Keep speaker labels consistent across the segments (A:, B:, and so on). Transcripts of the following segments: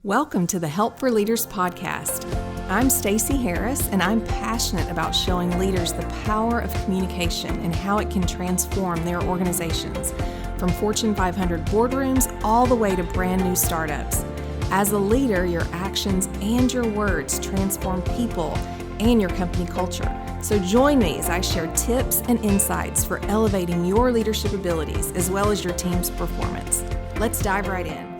A: Welcome to the Help for Leaders podcast. I'm Stacey Harris, and I'm passionate about showing leaders the power of communication and how it can transform their organizations, from Fortune 500 boardrooms all the way to brand new startups. As a leader, your actions and your words transform people and your company culture. So join me as I share tips and insights for elevating your leadership abilities as well as your team's performance. Let's dive right in.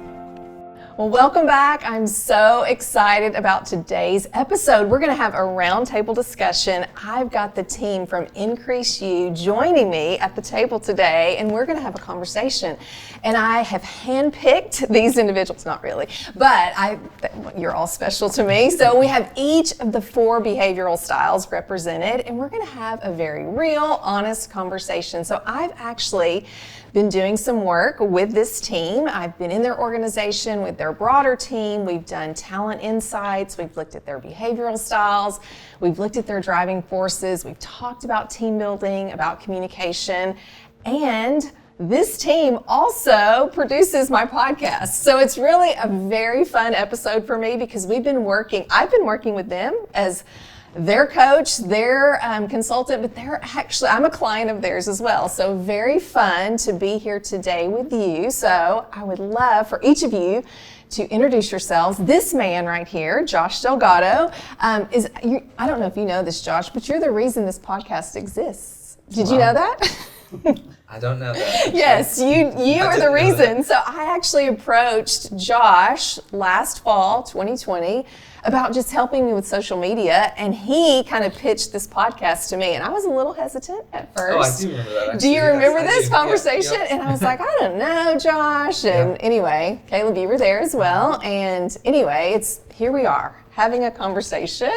A: Well, welcome back. I'm so excited about today's episode. We're going to have a roundtable discussion. I've got the team from IncreaseU joining me at the table today, and we're going to have a conversation. And I have handpicked these individuals, not really, but you're all special to me. So we have each of the 4 behavioral styles represented, and we're going to have a very real, honest conversation. So I've actually been doing some work with this team. I've been in their organization with their broader team. We've done talent insights. We've looked at their behavioral styles. We've looked at their driving forces. We've talked about team building, about communication, and this team also produces my podcast. So it's really a very fun episode for me because I've been working with them as their coach, their consultant, but I'm a client of theirs as well. So very fun to be here today with you. So I would love for each of you to introduce yourselves. This man right here, Josh Delgado, I don't know if you know this, Josh, but you're the reason this podcast exists. Did you know that?
B: I don't know that.
A: Yes, you are the reason. So I actually approached Josh last fall, 2020, about just helping me with social media, and he kind of pitched this podcast to me, and I was a little hesitant at first.
B: Oh, I do remember that. Actually.
A: Do you remember this conversation?
B: Yeah.
A: And I was like, I don't know, Josh. And anyway, Caleb, you were there as well. And anyway, here we are having a conversation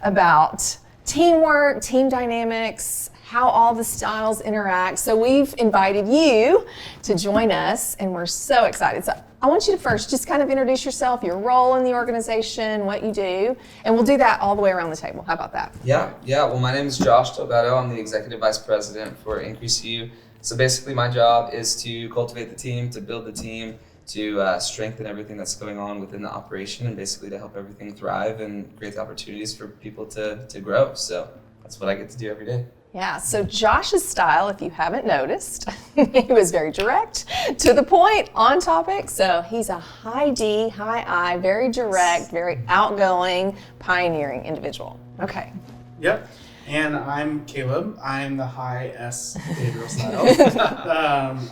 A: about teamwork, team dynamics, how all the styles interact. So we've invited you to join us, and we're so excited. So I want you to first just kind of introduce yourself, your role in the organization, what you do, and we'll do that all the way around the table. How about that?
B: Yeah. Well, my name is Josh Delgado. I'm the Executive Vice President for IncreaseU. So basically my job is to cultivate the team, to build the team, to strengthen everything that's going on within the operation, and basically to help everything thrive and create the opportunities for people to grow. So that's what I get to do every day.
A: Yeah, so Josh's style, if you haven't noticed, he was very direct, to the point, on topic. So he's a high D, high I, very direct, very outgoing, pioneering individual. Okay.
C: Yep. And I'm Caleb. I'm the high S behavioral style.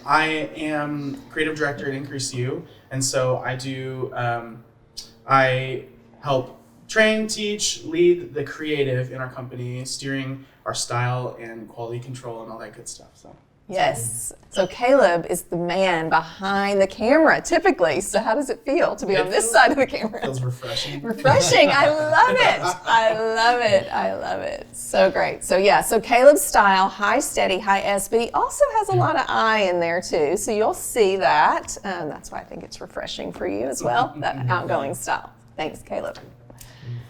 C: I am creative director at IncreaseU, and so I help train, teach, lead the creative in our company, steering our style and quality control and all that good stuff. So.
A: Yes. So Caleb is the man behind the camera, typically. So how does it feel to be on this side of the camera?
C: Feels refreshing.
A: Refreshing. I love it. I love it. So great. So Caleb's style, high steady, high S, but he also has a lot of I in there too. So you'll see that. That's why I think it's refreshing for you as well, that outgoing style. Thanks, Caleb.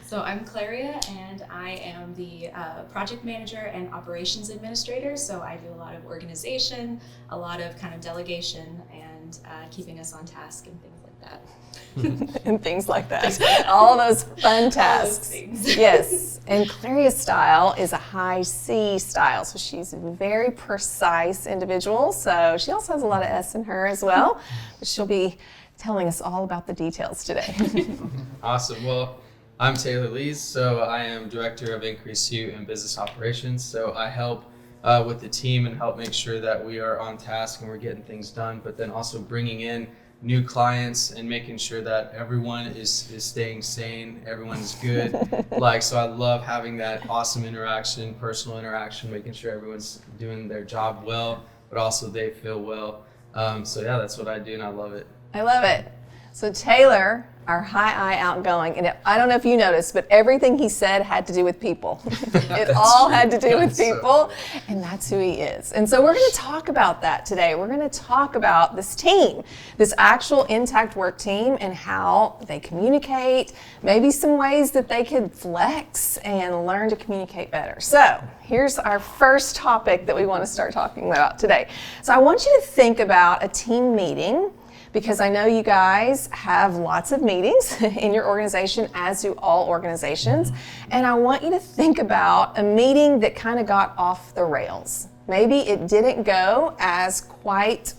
D: So I'm Claria, and I am the project manager and operations administrator. So I do a lot of organization, a lot of kind of delegation, and keeping us on task and things like that.
A: And things like that. All those fun tasks.
D: Things.
A: Yes. And Claria's style is a high C style. So she's a very precise individual. So she also has a lot of S in her as well. But she'll be telling us all about the details today.
E: Awesome. Well, I'm Taylor Lees, so I am Director of IncreaseU and Business Operations. So I help with the team and help make sure that we are on task and we're getting things done, but then also bringing in new clients and making sure that everyone is staying sane, everyone is good. So I love having that awesome interaction, personal interaction, making sure everyone's doing their job well, but also they feel well. That's what I do, and I love it.
A: I love it. So Taylor, our high I outgoing, and I don't know if you noticed, but everything he said had to do with people. It all had to do with people, and that's who he is. And so we're going to talk about that today. We're going to talk about this team, this actual intact work team, and how they communicate, maybe some ways that they could flex and learn to communicate better. So here's our first topic that we want to start talking about today. So I want you to think about a team meeting because I know you guys have lots of meetings in your organization, as do all organizations. And I want you to think about a meeting that kind of got off the rails. Maybe it didn't go as quite,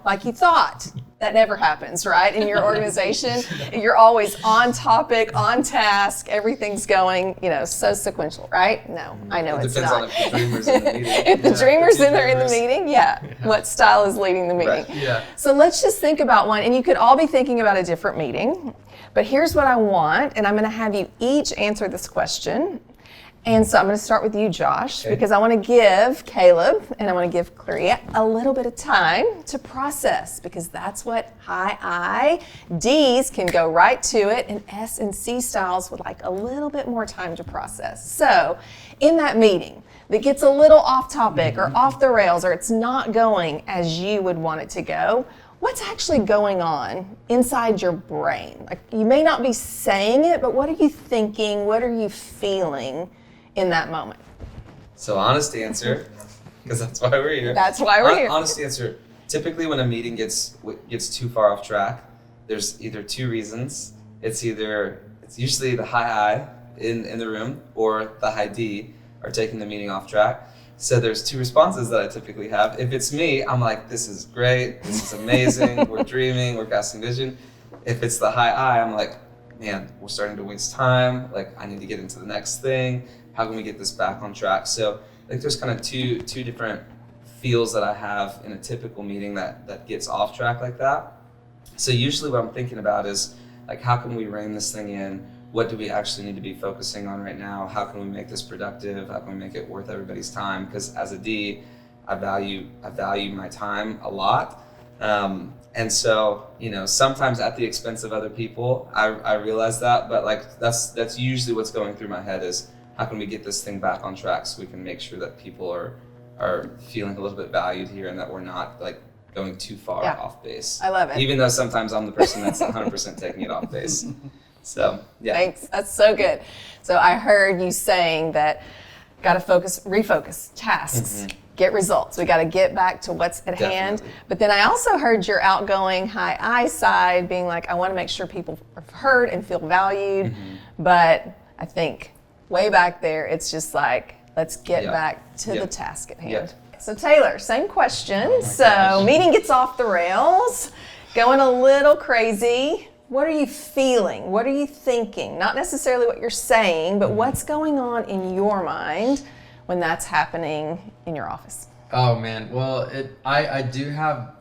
A: like you thought. That never happens, right? In your organization, you're always on topic, on task, everything's going, so sequential, right? No, I know it's not.
B: Depends on if the dreamer's in the meeting.
A: If the dreamer's in the meeting, what style is leading the meeting?
B: Right.
E: Yeah.
A: So let's just think about one, and you could all be thinking about a different meeting, but here's what I want, and I'm gonna have you each answer this question. And so I'm going to start with you, Josh, because I want to give Caleb and I want to give Claria a little bit of time to process, because that's what high D's can go right to it, and S and C styles would like a little bit more time to process. So in that meeting that gets a little off topic or off the rails, or it's not going as you would want it to go, what's actually going on inside your brain? Like, you may not be saying it, but what are you thinking? What are you feeling in that moment?
B: So honest answer, because that's why we're here.
A: That's why we're here.
B: Honest answer, typically when a meeting gets too far off track, there's either two reasons. It's usually the high I in the room or the high D are taking the meeting off track. So there's two responses that I typically have. If it's me, I'm like, this is great, this is amazing, we're dreaming, we're casting vision. If it's the high I, I'm like, man, we're starting to waste time, like I need to get into the next thing. How can we get this back on track? So like there's kind of two different feels that I have in a typical meeting that gets off track like that. So usually what I'm thinking about is like, how can we rein this thing in? What do we actually need to be focusing on right now? How can we make this productive? How can we make it worth everybody's time? Because as a D, I value my time a lot. And so, sometimes at the expense of other people, I realize that, but like that's usually what's going through my head is, how can we get this thing back on track so we can make sure that people are feeling a little bit valued here and that we're not like going too far off base.
A: I love it.
B: Even though sometimes I'm the person that's 100% taking it off base. So, yeah.
A: Thanks. That's so good. So I heard you saying that got to refocus tasks, get results. We got to get back to what's at hand. But then I also heard your outgoing high I side being like, I want to make sure people are heard and feel valued. But I think way back there, it's just like, let's get back to the task at hand. So Taylor, same question. Meeting gets off the rails, going a little crazy. What are you feeling? What are you thinking? Not necessarily what you're saying, but what's going on in your mind when that's happening in your office?
E: Oh man, well, I do have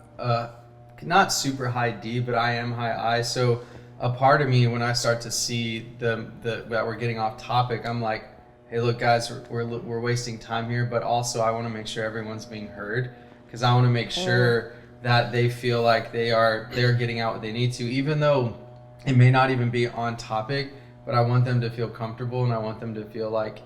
E: not super high D, but I am high I. So a part of me, when I start to see that we're getting off topic, I'm like, hey, look, guys, we're wasting time here, but also I want to make sure everyone's being heard, because I want to make sure that they feel like they're getting out what they need to, even though it may not even be on topic, but I want them to feel comfortable, and I want them to feel like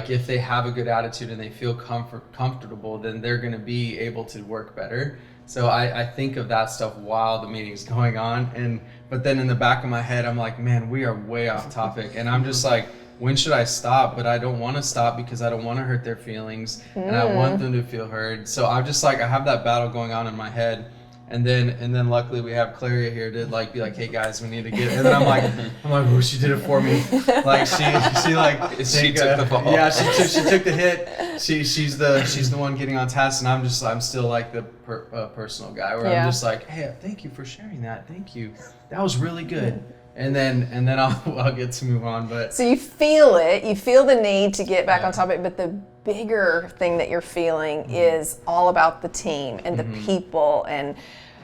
E: if they have a good attitude and they feel comfortable, then they're going to be able to work better. So I think of that stuff while the meeting's going on, but then in the back of my head, I'm like, man, we are way off topic, and I'm just like, when should I stop? But I don't want to stop because I don't want to hurt their feelings, and I want them to feel heard. So I'm just like, I have that battle going on in my head, and then luckily we have Claria here to like be like, hey guys, we need to get. And then I'm like, oh, she did it for me. Like she
B: took the fall.
E: Yeah, she took the hit. She's the one getting on task, and I'm still like the personal guy where I'm just like, hey, thank you for sharing that. Thank you. That was really good. And then I'll get to move on. But
A: so you feel it. You feel the need to get back on topic, but the bigger thing that you're feeling is all about the team and the people, and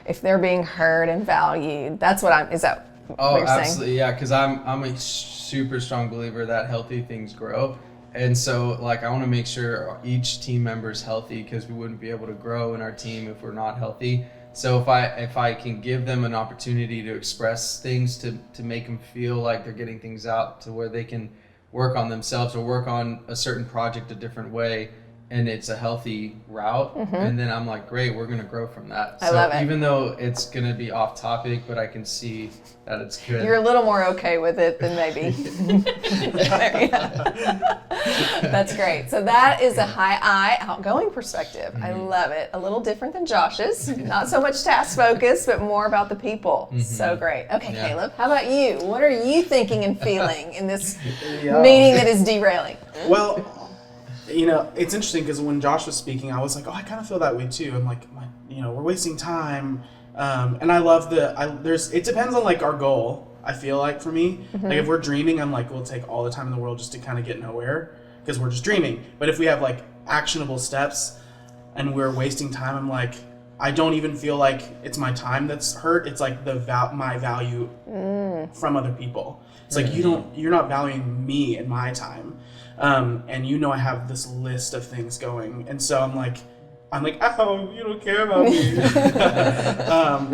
A: if they're being heard and valued. That's what is that what you're
E: absolutely
A: saying?
E: Yeah, because I'm a super strong believer that healthy things grow, and so like I want to make sure each team member is healthy, because we wouldn't be able to grow in our team if we're not healthy. So if I can give them an opportunity to express things, to make them feel like they're getting things out to where they can work on themselves or work on a certain project a different way, and it's a healthy route, and then I'm like, great, we're gonna grow from that.
A: I love it.
E: Even though it's gonna be off topic, but I can see that it's good.
A: You're a little more okay with it than maybe. That's great. So that is a high I, outgoing perspective. I love it. A little different than Josh's. Not so much task focused, but more about the people. So great. Okay,
E: Yeah.
A: Caleb, how about you? What are you thinking and feeling in this meeting that is derailing?
C: Well, you know, it's interesting because when Josh was speaking, I was like, oh, I kind of feel that way too. I'm like, we're wasting time. And I love it depends on like our goal, I feel like for me. Like if we're dreaming, I'm like, we'll take all the time in the world just to kind of get nowhere because we're just dreaming. But if we have like actionable steps and we're wasting time, I'm like, I don't even feel like it's my time that's hurt. It's like my value from other people. It's like you're not valuing me and my time. And I have this list of things going, and so I'm like, oh, you don't care about me,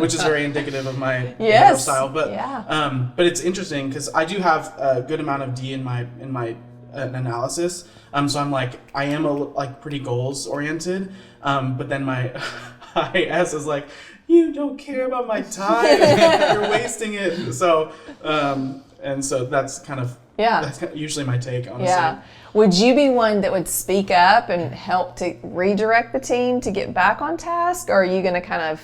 C: which is very indicative of my behavioral style. But but it's interesting because I do have a good amount of D in my analysis. So I'm like, I am pretty goals oriented. But then my IS is like, you don't care about my time, you're wasting it. So and so that's kind of usually my take, honestly.
A: Yeah. Would you be one that would speak up and help to redirect the team to get back on task, or are you going to kind of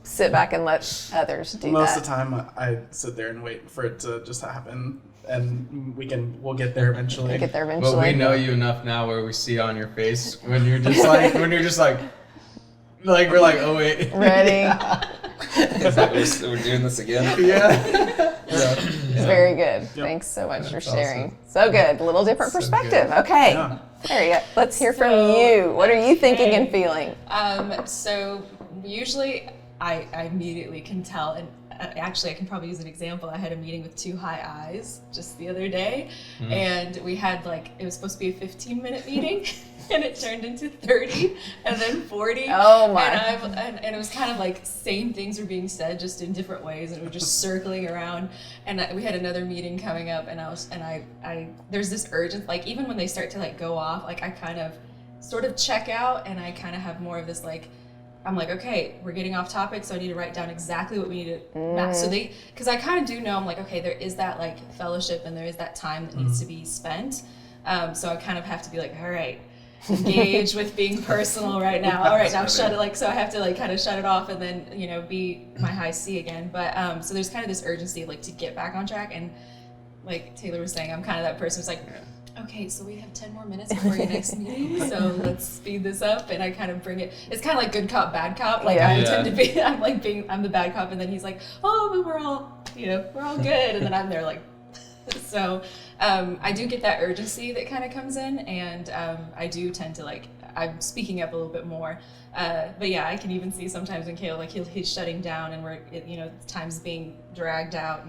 A: sit back and let others do
C: Most
A: that?
C: of the time, I sit there and wait for it to just happen, and we'll get there eventually.
E: But we know you enough now where we see on your face when you're just like we're like, oh wait,
A: ready.
B: We're doing this again.
E: Yeah.
A: Very good. Thanks so much for sharing. Awesome. So good. A little different perspective. Good. Okay. Yeah. There you go. Let's hear from you. What are you thinking and feeling?
D: So usually I immediately can tell, and actually I can probably use an example. I had a meeting with 2 high I's just the other day, and we had it was supposed to be a 15-minute meeting. And it turned into 30 and then 40.
A: Oh my.
D: And it was kind of like same things were being said just in different ways, and we were just circling around. And we had another meeting coming up, and I there's this urgent, even when they start to go off, I kind of sort of check out, and I kind of have more of this I'm like, okay, we're getting off topic, so I need to write down exactly what we need to map. So because I kind of do know, I'm like, okay, there is that fellowship and there is that time that needs to be spent. So I kind of have to be like, all right, engage with being personal right now. All right, now shut it. So I have to kind of shut it off and then be my high C again. But so there's kind of this urgency of to get back on track. And like Taylor was saying, I'm kind of that person who's like, okay, so we have 10 more minutes before your next meeting, so let's speed this up. And I kind of bring it. It's kind of like good cop, bad cop. I tend to be. I'm the bad cop, and then he's like, oh, but we're all good, and then I'm there like. So I do get that urgency that kind of comes in, and I do tend to I'm speaking up a little bit more. But yeah, I can even see sometimes when Caleb he's shutting down, and we're time's being dragged out,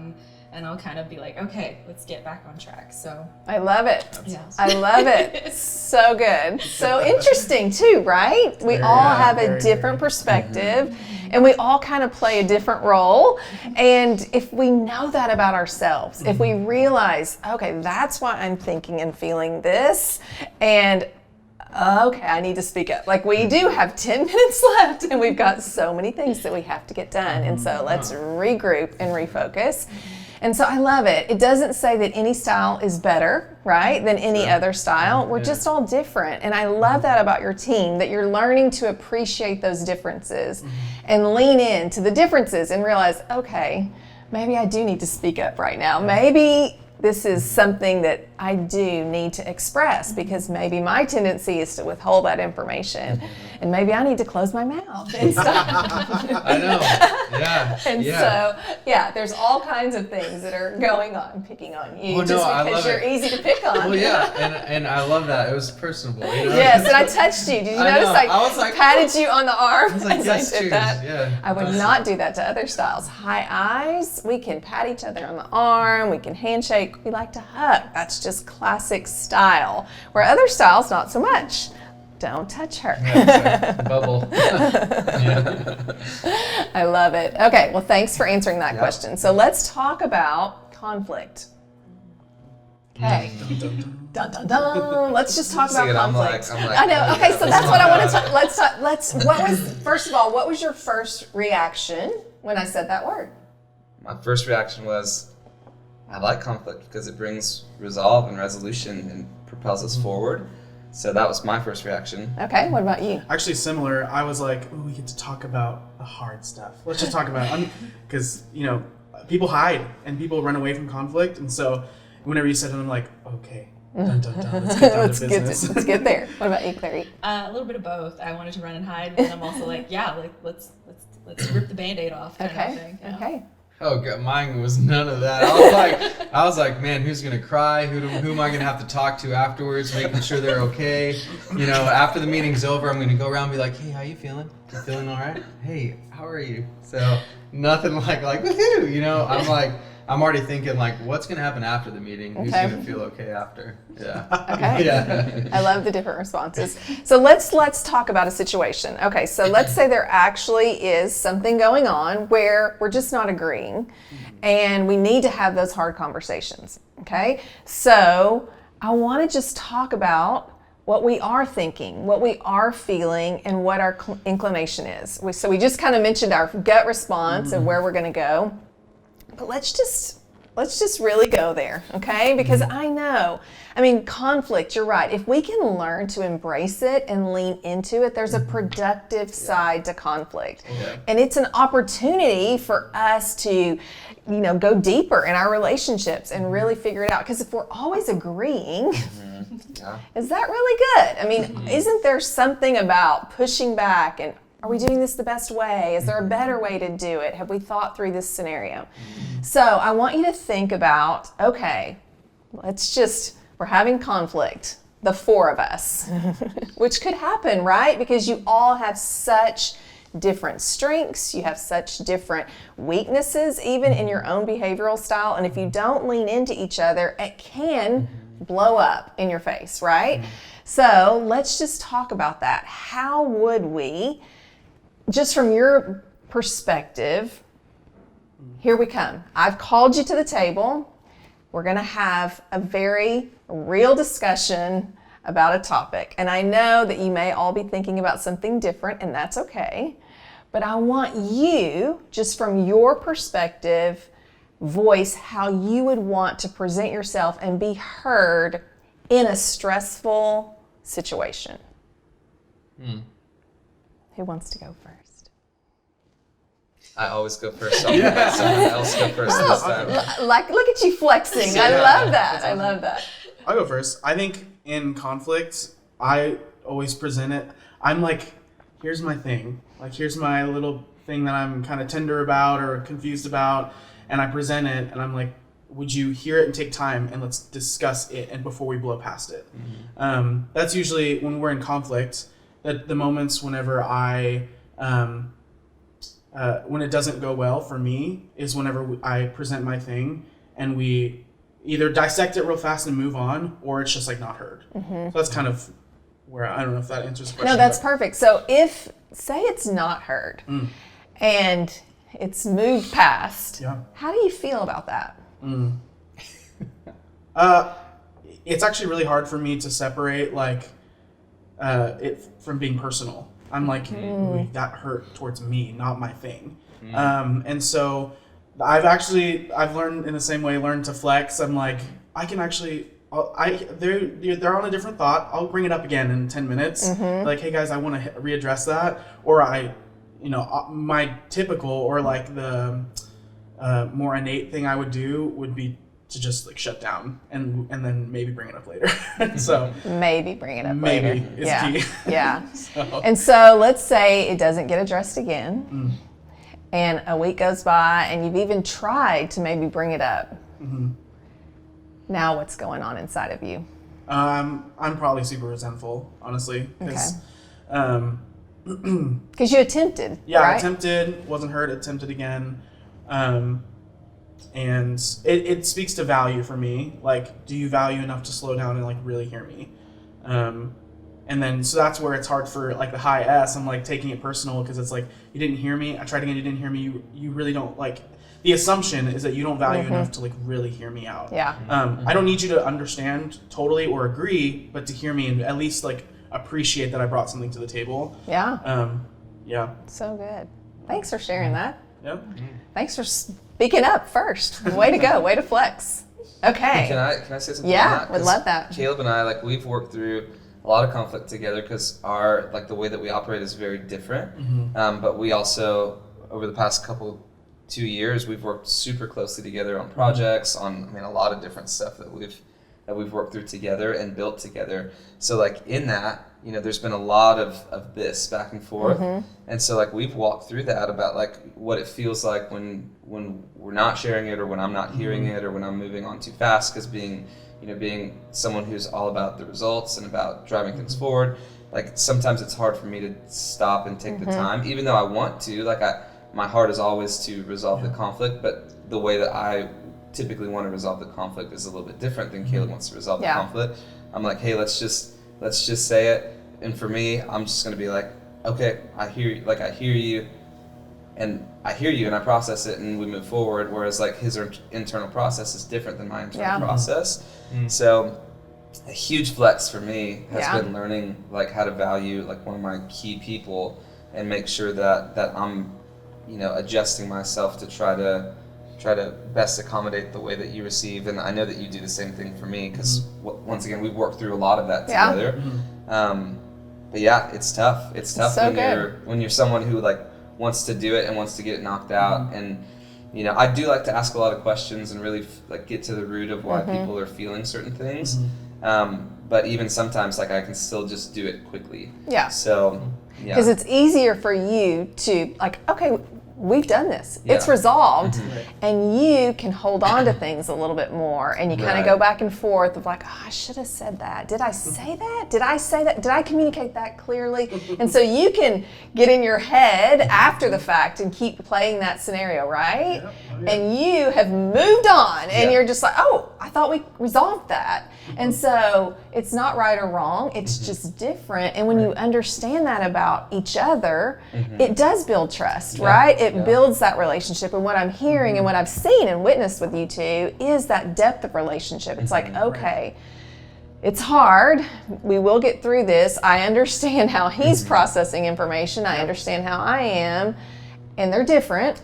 D: and I'll kind of be like, okay, let's get back on track. So
A: I love it.
D: Yes.
A: I love it. So good. So interesting too, right? We all have a different perspective, and we all kind of play a different role. And if we know that about ourselves, if we realize, okay, that's why I'm thinking and feeling this, and okay, I need to speak up. We do have 10 minutes left, and we've got so many things that we have to get done. And so let's regroup and refocus. And so I love it. It doesn't say that any style is better, right, than any other style. We're just all different. And I love that about your team, that you're learning to appreciate those differences and lean into the differences and realize, okay, maybe I do need to speak up right now. Maybe this is something that I do need to express because maybe my tendency is to withhold that information, and maybe I need to close my mouth and stop.
E: I know. Yeah.
A: And so, there's all kinds of things that are going on, picking on you,
E: well,
A: just
E: no,
A: because you're easy to pick on.
E: Well, yeah, and I love that. It was personable.
A: Yes, and I touched you. Did you notice I patted you on the arm as
E: yes,
A: I did that?
E: Yeah,
A: I would not do that to other styles. High I's, we can pat each other on the arm, we can handshake, we like to hug. That's just classic style. Where other styles, not so much. Don't touch her.
E: Yeah, bubble.
A: I love it. Okay, well, thanks for answering that question. So let's talk about conflict. Okay. Dun, dun, dun. Let's just talk about
B: See it,
A: conflict.
B: I'm like,
A: I know. Okay, so that's what I want to talk.
B: let's
A: First of all, what was your first reaction when I said that word?
B: My first reaction was, I like conflict because it brings resolve and resolution and propels us forward. So that was my first reaction.
A: Okay, what about you?
C: Actually, similar. I was like, "Ooh, we get to talk about the hard stuff. Let's just talk about it." Because, people hide and people run away from conflict. And so whenever you said it, I'm like, okay, dun, dun, dun, let's get down to business.
A: Let's get there. What about you, Clary?
D: A little bit of both. I wanted to run and hide, but I'm also like, let's rip the Band-Aid off kind of thing. Yeah.
A: Okay.
E: Oh God, mine was none of that. I was like, man, who's gonna cry? Who am I gonna have to talk to afterwards, making sure they're okay? After the meeting's over, I'm gonna go around and be like, hey, how you feeling? You feeling all right? Hey, how are you? So nothing like woohoo. I'm already thinking like, what's gonna happen after the meeting? Who's gonna feel okay after? Yeah.
A: Okay.
E: Yeah.
A: I love the different responses. So let's talk about a situation. Okay, so let's say there actually is something going on where we're just not agreeing and we need to have those hard conversations. Okay? So I want to just talk about what we are thinking, what we are feeling, and what our inclination is. So we just kind of mentioned our gut response and where we're going to go. But let's just really go there, okay? Because conflict, you're right. If we can learn to embrace it and lean into it, there's a productive side to conflict.
E: Yeah.
A: And it's an opportunity for us to, go deeper in our relationships and really figure it out. Because if we're always agreeing, is that really good? Isn't there something about pushing back and are we doing this the best way? Is there a better way to do it? Have we thought through this scenario? So I want you to think about, okay, we're having conflict, the four of us, which could happen, right? Because you all have such different strengths, you have such different weaknesses, even in your own behavioral style. And if you don't lean into each other, it can blow up in your face, right? So let's just talk about that. How would we, just from your perspective, here we come. I've called you to the table. We're going to have a very real discussion about a topic. And I know that you may all be thinking about something different, and that's okay. But I want you, just from your perspective, voice how you would want to present yourself and be heard in a stressful situation. Who wants to go first?
B: I always go first. So I'm gonna let someone else go first this time.
A: Look at you flexing. I love that. I love that.
C: I'll go first. I think in conflict, I always present it. I'm like, here's my thing. Like, here's my little thing that I'm kind of tender about or confused about. And I present it and I'm like, would you hear it and take time and let's discuss it and before we blow past it. That's usually when we're in conflict, that the moments whenever when it doesn't go well for me is whenever I present my thing and we either dissect it real fast and move on, or it's just like not heard. So that's kind of where, I don't know if that answers the question.
A: No, that's perfect. So say it's not heard and it's moved past, how do you feel about that?
C: It's actually really hard for me to separate it from being personal. I'm like, ooh, that hurt towards me, not my thing. And so I've learned in the same way, learned to flex. I'm like, I can actually, they're on a different thought. I'll bring it up again in 10 minutes. Like, hey guys, I want to readdress that. Or my typical or like the more innate thing I would do would be to just like shut down and then maybe bring it up later. So
A: maybe bring it up later.
C: Maybe is key.
A: Yeah. And so let's say it doesn't get addressed again and a week goes by and you've even tried to maybe bring it up. Now what's going on inside of you?
C: I'm probably super resentful, honestly. Because
A: you attempted,
C: yeah,
A: right?
C: attempted, wasn't heard, attempted again. And it speaks to value for me. Like, do you value enough to slow down and like really hear me? And then, so that's where it's hard for like the high S. I'm like taking it personal because it's like, you didn't hear me. I tried again, you didn't hear me. You really don't like, the assumption is that you don't value enough to like really hear me out.
F: Yeah.
C: I don't need you to understand totally or agree, but to hear me and at least like appreciate that I brought something to the table.
F: Yeah.
C: Yeah.
F: So good. Thanks for sharing that.
C: Yep.
F: Thanks for speaking up first. Way to go. Way to flex. Okay.
B: Can I say something?
F: Yeah,
B: on that?
F: would
B: 'Cause
F: love that.
B: Caleb and I, like, we've worked through a lot of conflict together because our, like, the way that we operate is very different. But we also, over the past 2 years, we've worked super closely together on projects, on, I mean, a lot of different stuff that we've worked through together and built together. So, like, in that, you know, there's been a lot of this back and forth. And so, like, we've walked through that about, like, what it feels like when we're not sharing it, or when I'm not hearing it, or when I'm moving on too fast, because being someone who's all about the results and about driving things forward, like, sometimes it's hard for me to stop and take the time, even though I want to. Like, my heart is always to resolve the conflict, but the way that I typically want to resolve the conflict is a little bit different than Caleb wants to resolve the conflict. I'm like, hey, let's just say it. And for me, I'm just going to be like, okay, I hear you, and I process it, and we move forward. Whereas, like, his internal process is different than my internal process. So a huge flex for me has been learning, like, how to value, like, one of my key people, and make sure that I'm, you know, adjusting myself to try to best accommodate the way that you receive. And I know that you do the same thing for me, because once again, we've worked through a lot of that together. But yeah, it's tough. It's tough
F: So
B: when you're someone who, like, wants to do it and wants to get it knocked out. And, you know, I do like to ask a lot of questions and really like get to the root of why people are feeling certain things. But even sometimes, like, I can still just do it quickly.
F: Yeah.
B: So, yeah.
F: Because it's easier for you to, like, okay, we've done this. It's resolved. And you can hold on to things a little bit more, and you kind of go back and forth of like, oh, I should have said that. Did I say that? Did I say that? Did I communicate that clearly? And so you can get in your head after the fact and keep playing that scenario, right? And you have moved on, and you're just like, oh, I thought we resolved that. And so it's not right or wrong, it's just different. And when you understand that about each other, it does build trust, right? It builds that relationship. And what I'm hearing and what I've seen and witnessed with you two is that depth of relationship. It's like, okay, it's hard. We will get through this. I understand how he's processing information. I understand how I am. And they're different.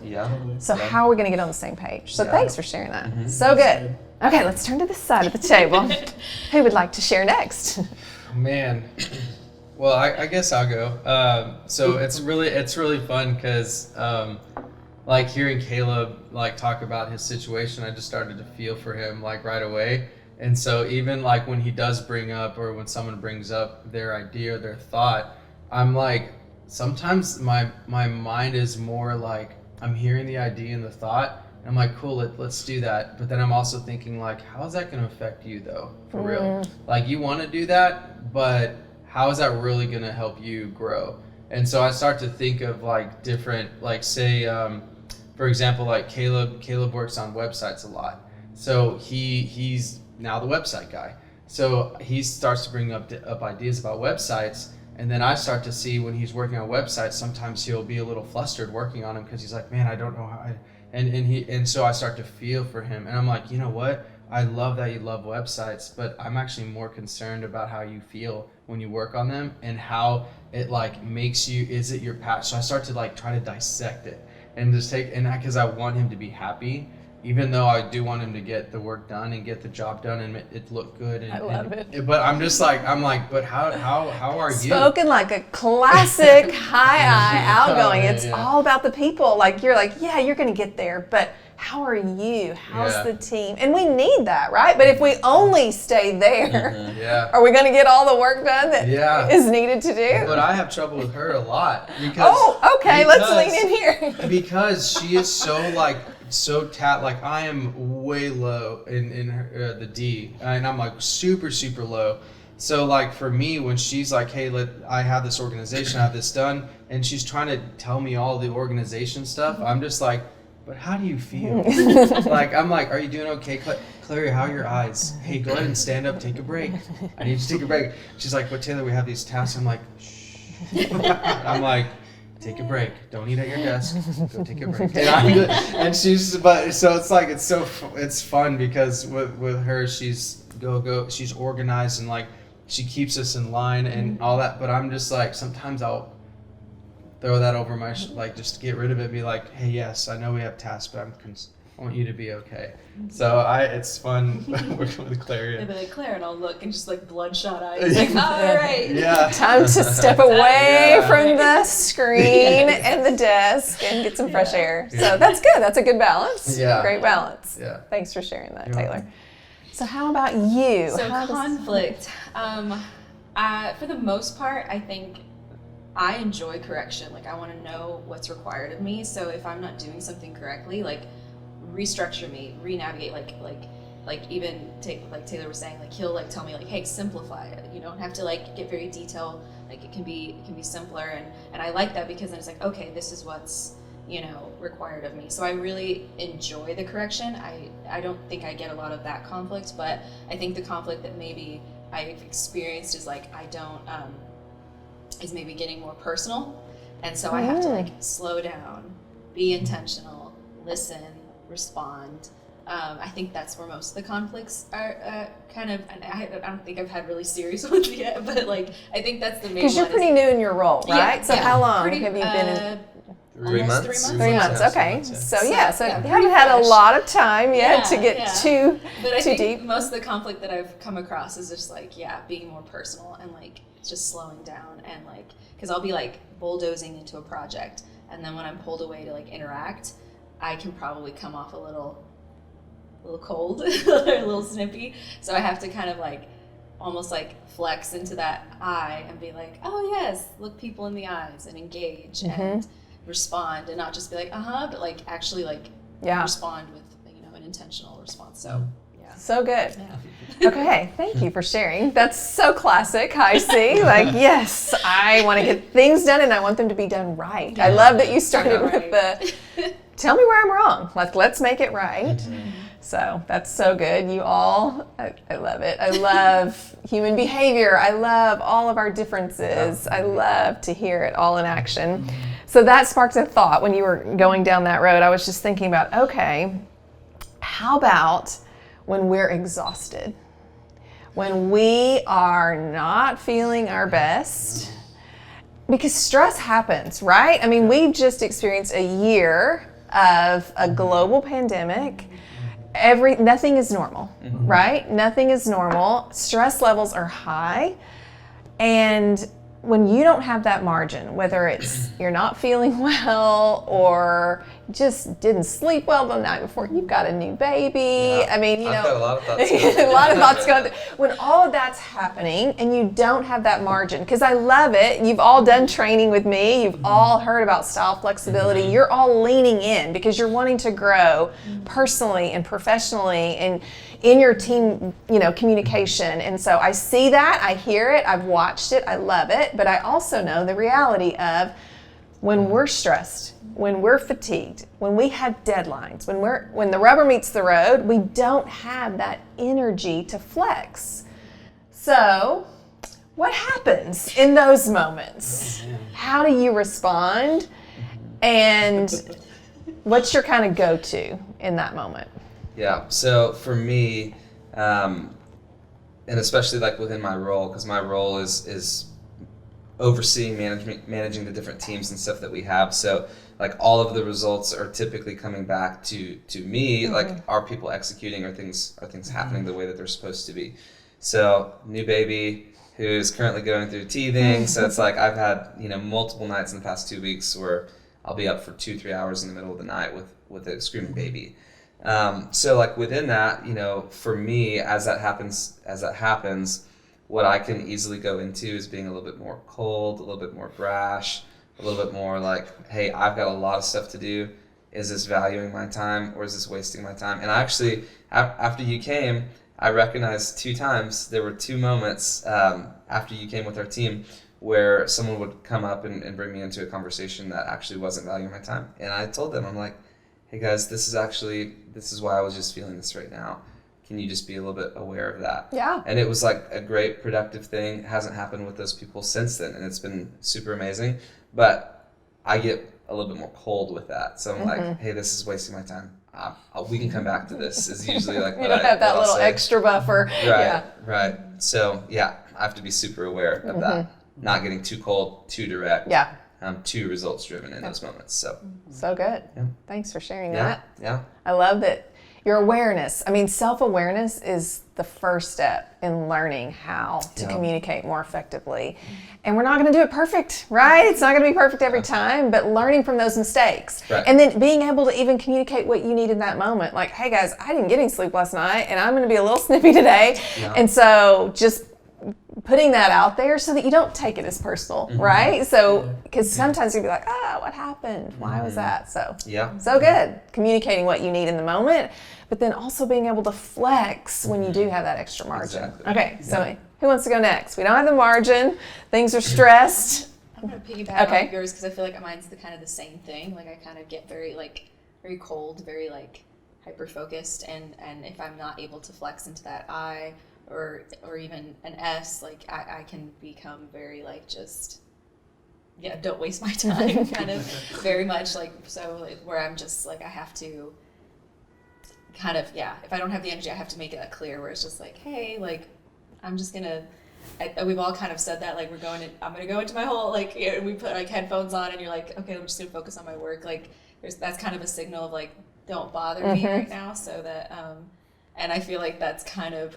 F: So how are we going to get on the same page? So thanks for sharing that. So good. Okay, let's turn to this side of the table. Who would like to share next?
E: Man, well, I guess I'll go. So it's really fun because, like, hearing Caleb, like, talk about his situation, I just started to feel for him, like, right away. And so even, like, when he does bring up, or when someone brings up their idea or their thought, I'm like, sometimes my mind is more like, I'm hearing the idea and the thought, and I'm like, cool, let's do that. But then I'm also thinking, like, how is that going to affect you, though, for real? Like, you want to do that, but how is that really going to help you grow? And so I start to think of, like, different, like, say, for example, like, Caleb works on websites a lot. So he's now the website guy. So he starts to bring up ideas about websites. And then I start to see when he's working on websites, sometimes he'll be a little flustered working on them because he's like, man, I don't know how. And so I start to feel for him. And I'm like, you know what? I love that you love websites, but I'm actually more concerned about how you feel when you work on them and how it, like, makes you, is it your passion? So I start to, like, try to dissect it and just because I want him to be happy, even though I do want him to get the work done and get the job done and it look good. And,
F: I love it.
E: But I'm just like, but how are you?
F: Spoken like a classic high outgoing. It's all about the people. Like, you're like, yeah, you're going to get there, but how are you? How's the team? And we need that, right? But if we only stay there, are we going to get all the work done that is needed to do?
E: But I have trouble with her a lot because.
F: Let's lean in here.
E: Because she is so, like, like, I am way low in her, the D, and I'm, like, super low. So, like, for me, when she's like, hey, I have this organization, I have this done, and she's trying to tell me all the organization stuff, I'm just like, but how do you feel? Like, I'm like, are you doing okay? Clary, how are your eyes? Hey, go ahead and stand up, take a break. I need you to take a break. She's like, but Taylor, we have these tasks. I'm like, shh. I'm like, take a break. Don't eat at your desk. Go take a break. And she's, but so it's like, it's fun because with her, she's she's organized and like, she keeps us in line and all that. But I'm just like, sometimes I'll throw that over my, like just get rid of it. Be like, hey, yes, I know we have tasks, but I want you to be okay. So it's fun working with Claire.
D: They'll be like, Claire, and I'll look and just like bloodshot eyes. Like, all right.
E: Yeah.
F: Time to step away from the screen and the desk and get some fresh air. So that's good. That's a good balance.
E: Yeah.
F: Great balance.
E: Yeah.
F: Thanks for sharing that,
E: You're
F: Taylor.
E: welcome.
F: So how about you?
D: So
F: How does-
D: conflict. For the most part, I think I enjoy correction. Like, I want to know what's required of me. So if I'm not doing something correctly, like, restructure me, re-navigate, like even take, like Taylor was saying, like he'll like tell me like, hey, simplify it. You don't have to like get very detailed. Like it can be simpler, and I like that because then it's like, okay, this is what's, you know, required of me. So I really enjoy the correction. I don't think I get a lot of that conflict, but I think the conflict that maybe I've experienced is like is maybe getting more personal, and so I have to like slow down, be intentional, listen, respond. I think that's where most of the conflicts are kind of, and I don't think I've had really serious ones yet, but like I think that's the main one.
F: Because you're pretty new in your role, right?
D: Yeah,
F: so
D: yeah.
F: how long
D: Pretty,
F: have you been in?
B: 3
D: almost
B: months.
F: 3 months,
E: Yeah,
F: okay.
E: so
F: So
D: So,
F: yeah, so
D: yeah,
F: you
D: pretty
F: haven't had a
D: fresh.
F: lot of time yet
D: Yeah,
F: to get
D: yeah.
F: too
D: But I think
F: deep.
D: most of the conflict that I've come across is just like, being more personal and like just slowing down, and like, because I'll be like bulldozing into a project, and then when I'm pulled away to like interact, I can probably come off a little cold or a little snippy. So I have to kind of like almost like flex into that eye and be like, oh yes, look people in the eyes and engage and respond, and not just be like, but like actually like respond with, you know, an intentional response. So yeah.
F: So good.
D: Yeah.
F: Okay, thank you for sharing. That's so classic, I see. Like, yes, I want to get things done and I want them to be done right. I love that you started with the, tell me where I'm wrong. Like, let's make it right. So that's so good. You all, I love it. I love human behavior. I love all of our differences. I love to hear it all in action. So that sparked a thought when you were going down that road. I was just thinking about, okay, how about when we're exhausted? When we are not feeling our best? Because stress happens, right? I mean, we've just experienced a year of a global pandemic. Nothing is normal, right? Nothing is normal. Stress levels are high. And when you don't have that margin, whether it's you're not feeling well or just didn't sleep well the night before, you've got a new baby.
B: Yeah.
F: I mean, you
B: I've
F: know,
B: got a lot of thoughts
F: a lot of thoughts going through. When all of that's happening and you don't have that margin, because I love it. You've all done training with me. You've all heard about style flexibility. You're all leaning in because you're wanting to grow personally and professionally and in your team, you know, communication. And so I see that, I hear it, I've watched it, I love it, but I also know the reality of when we're stressed, when we're fatigued, when we have deadlines, when the rubber meets the road, we don't have that energy to flex. So what happens in those moments? How do you respond? And what's your kind of go-to in that moment?
B: Yeah, so for me, and especially like within my role, because my role is overseeing managing the different teams and stuff that we have. So like all of the results are typically coming back to me, like are people executing, are things happening the way that they're supposed to be. So new baby who's currently going through teething. So it's like I've had, you know, multiple nights in the past 2 weeks where I'll be up for 2-3 hours in the middle of the night with a screaming baby. So like within that, you know, for me, as that happens, what I can easily go into is being a little bit more cold, a little bit more brash, a little bit more like, hey, I've got a lot of stuff to do. Is this valuing my time or is this wasting my time? And actually, after you came, I recognized 2 times, there were 2 moments after you came with our team where someone would come up and bring me into a conversation that actually wasn't valuing my time. And I told them, I'm like, hey guys, this is why I was just feeling this right now. Can you just be a little bit aware of that?
F: Yeah.
B: And it was like a great productive thing. It hasn't happened with those people since then, and it's been super amazing. But I get a little bit more cold with that. So I'm like, hey, this is wasting my time. We can come back to this. Is usually like
F: you don't have that little extra buffer.
B: Right. So I have to be super aware of that. Not getting too cold, too direct.
F: Yeah.
B: Too results driven in those moments. So
F: good. Yeah. Thanks for sharing that.
B: Yeah.
F: I love that. Your awareness. I mean, self-awareness is the first step in learning how to communicate more effectively. And we're not going to do it perfect, right? It's not going to be perfect every time, but learning from those mistakes.
B: Right.
F: And then being able to even communicate what you need in that moment. Like, hey guys, I didn't get any sleep last night and I'm going to be a little snippy today. Yeah. And so just putting that out there so that you don't take it as personal, right? So, because sometimes you'll be like, what happened? Why was that? So good. Communicating what you need in the moment, but then also being able to flex when you do have that extra margin.
B: Exactly.
F: Okay, so who wants to go next? We don't have the margin. Things are stressed.
D: I'm going to piggyback on yours because I feel like mine's kind of the same thing. Like I kind of get very cold, very hyper-focused, and if I'm not able to flex into that I, or even an S, I can become very don't waste my time, kind of very much where I'm just I have to kind of, if I don't have the energy, I have to make it clear where it's just hey, I'm just gonna, we've all kind of said that, I'm gonna go into my whole, we put headphones on and you're okay, I'm just gonna focus on my work, that's kind of a signal of don't bother me right now, so that, and I feel that's kind of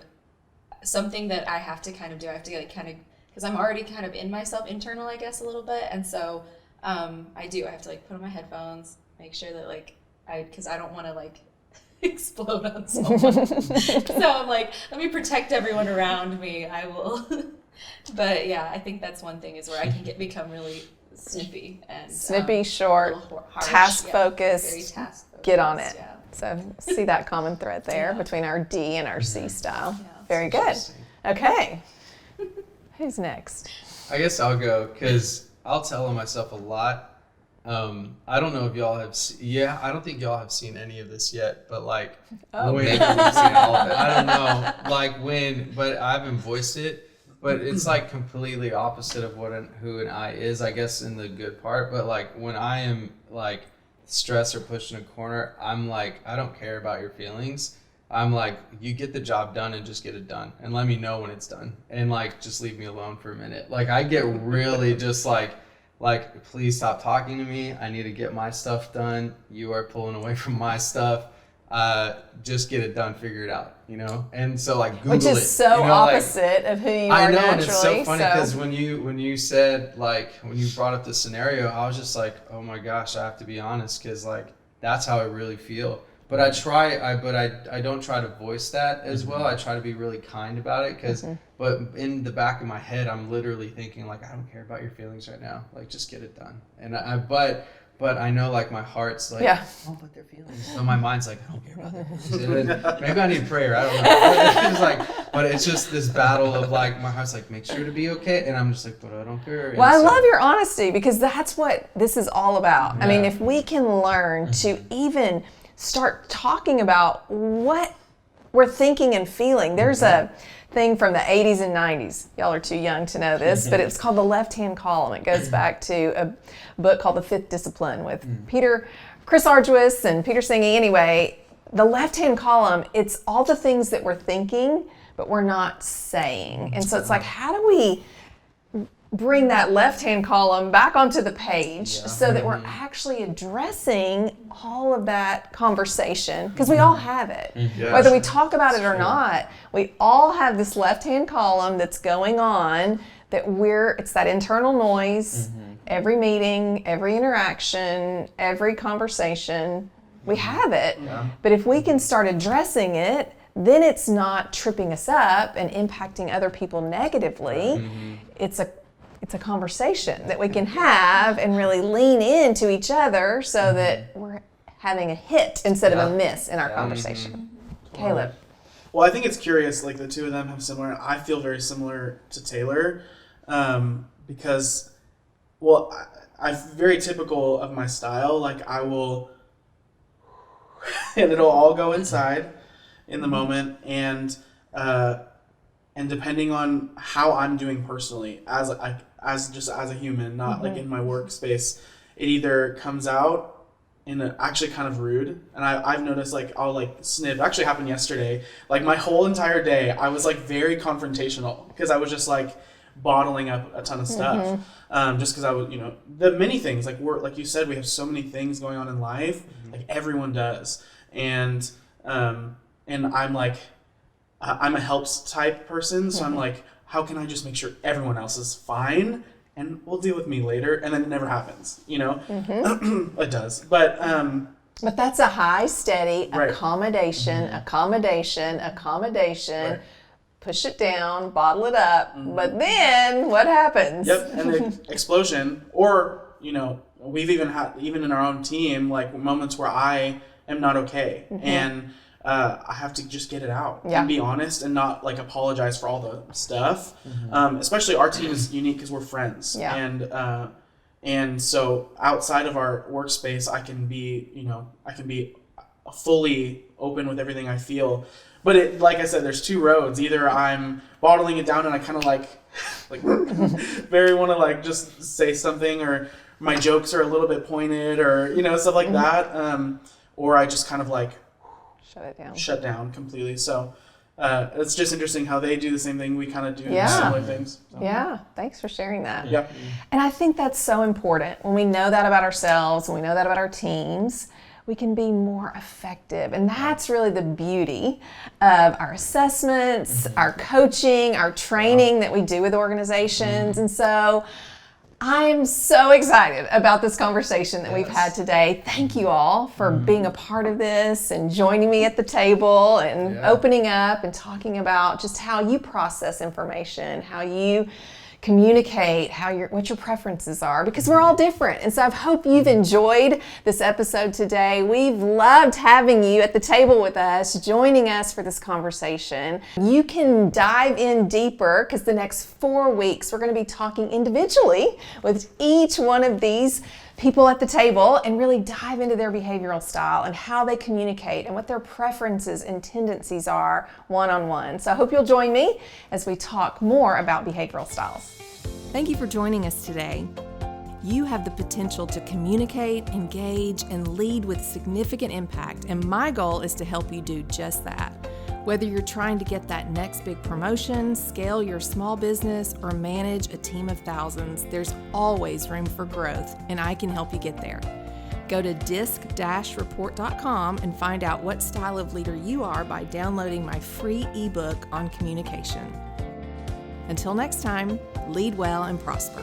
D: something that I have to kind of do. I have to because I'm already kind of in myself internal, I guess, a little bit. And so I have to put on my headphones, make sure that because I don't want to explode on someone. So I'm let me protect everyone around me. I will. But I think that's one thing is where I can become really snippy and
F: short, task focused,
D: very task focused.
F: Get on it. Yeah. So see that common thread there between our D and our C style. Yeah. Very good. Okay. Who's next?
E: I guess I'll go because I'll tell on myself a lot. I don't know if y'all have I don't think y'all have seen any of this yet, but
B: maybe we've seen all of it.
E: I don't know, but I haven't voiced it, but it's completely opposite of what who an I is, I guess, in the good part. But when I am stressed or pushed in a corner, I'm I don't care about your feelings. I'm you get the job done and just get it done and let me know when it's done and just leave me alone for a minute. I get really just please stop talking to me. I need to get my stuff done. You are pulling away from my stuff. Just get it done, figure it out, And so Google
F: Which is
E: it,
F: so opposite of who you are
E: I know,
F: naturally.
E: and it's so funny because when you said when you brought up the scenario, I was just oh my gosh, I have to be honest because that's how I really feel. But I don't try to voice that as well. I try to be really kind about it but in the back of my head, I'm literally thinking I don't care about your feelings right now. Just get it done. And but I know my heart's oh, but their feelings. So my mind's I don't care about their feelings. Maybe I need prayer. I don't know. But it's just this battle of my heart's make sure to be okay. And I'm just but I don't care.
F: Well, I love your honesty because that's what this is all about. Yeah. I mean, if we can learn to even start talking about what we're thinking and feeling. There's a thing from the 80s and 90s. Y'all are too young to know this, but it's called the left-hand column. It goes back to a book called The Fifth Discipline with Chris Argyris and Peter Singing. Anyway, the left-hand column, it's all the things that we're thinking, but we're not saying. And so it's how do we bring that left-hand column back onto the page so that we're actually addressing all of that conversation, because we all have it. Whether we talk about it or not, we all have this left-hand column that's going on that it's that internal noise. Every meeting, every interaction, every conversation, we have it. But if we can start addressing it, then it's not tripping us up and impacting other people negatively. It's a conversation that we can have and really lean into each other so that we're having a hit instead of a miss in our conversation. Caleb.
C: Well, I think it's curious, the two of them have similar, I feel very similar to Taylor because, I'm very typical of my style. I will, and it'll all go inside in the moment, and depending on how I'm doing personally as just as a human, not in my workspace, it either comes out in actually kind of rude, and I've noticed like I'll like snip. It actually happened yesterday. Like my whole entire day, I was like very confrontational because I was just like bottling up a ton of stuff. Just because I was, the many things like you said, we have so many things going on in life, like everyone does, and I'm like, I'm a helps type person, so I'm like, how can I just make sure everyone else is fine? And we'll deal with me later, and then it never happens, It does, but
F: that's a high, steady
C: right.
F: accommodation. Right. Push it down, bottle it up, but then what happens?
C: Yep, and the explosion, or we've even had in our own team like moments where I am not okay, and I have to just get it out and be honest and not like apologize for all the stuff. Especially our team is unique because we're friends, and so outside of our workspace, I can be fully open with everything I feel. But like I said, there's two roads. Either I'm bottling it down and I kind of like very want to like just say something, or my jokes are a little bit pointed, or stuff like that, or I just kind of like shut down completely. So it's just interesting how they do the same thing. We kind of do similar things. So.
F: Yeah, thanks for sharing that.
C: Yeah.
F: And I think that's so important. When we know that about ourselves, when we know that about our teams, we can be more effective. And that's really the beauty of our assessments, our coaching, our training that we do with organizations. And so I'm so excited about this conversation that we've had today. Thank you all for being a part of this and joining me at the table and opening up and talking about just how you process information, how you communicate, what your preferences are, because we're all different. And so I hope you've enjoyed this episode today. We've loved having you at the table with us, joining us for this conversation. You can dive in deeper because the next 4 weeks we're going to be talking individually with each one of these people at the table and really dive into their behavioral style and how they communicate and what their preferences and tendencies are one-on-one. So I hope you'll join me as we talk more about behavioral styles.
A: Thank you for joining us today. You have the potential to communicate, engage, and lead with significant impact, and my goal is to help you do just that. Whether you're trying to get that next big promotion, scale your small business, or manage a team of thousands, there's always room for growth, and I can help you get there. Go to disc-report.com and find out what style of leader you are by downloading my free ebook on communication. Until next time, lead well and prosper.